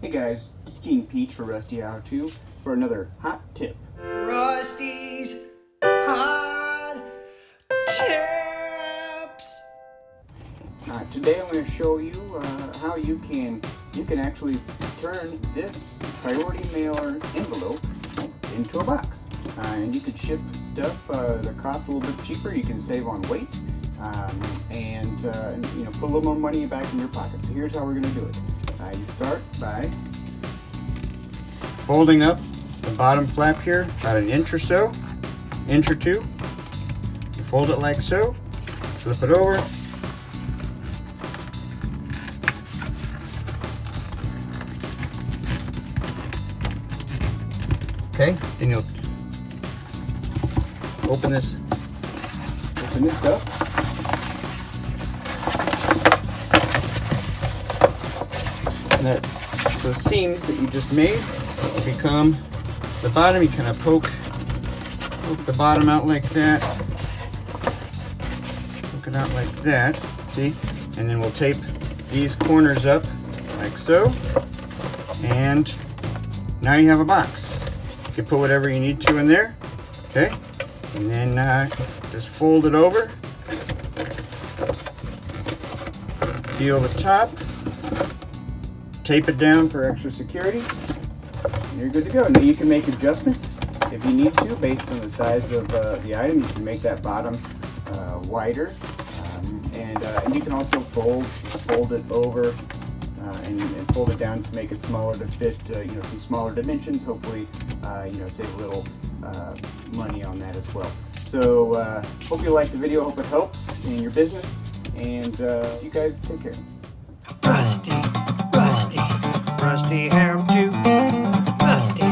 Hey guys, it's Gene Peach for Rusty How To for another hot tip. Rusty's Hot Tips! Today I'm going to show you how you can actually turn this priority mailer envelope into a box. And you could ship stuff that costs a little bit cheaper. You can save on weight and put a little more money back in your pocket. So here's how we're going to do it. You start by folding up the bottom flap here about an inch or so, inch or two. You fold it like so, flip it over. Okay, then you'll open this up. And that's those seams that you just made become the bottom. You kind of poke the bottom out like that. Poke it out like that. See? And then we'll tape these corners up like so. And now you have a box. You can put whatever you need to in there. Okay? And then just fold it over. Seal the top. Tape it down for extra security. And you're good to go. Now you can make adjustments if you need to based on the size of the item. You can make that bottom wider. And you can also fold it over and fold it down to make it smaller to fit some smaller dimensions. Hopefully save a little money on that as well. So hope you like the video. Hope it helps in your business, and you guys take care. Rusty how to. Rusty how to. Rusty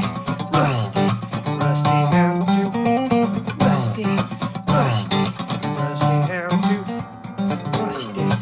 how to. Rusty.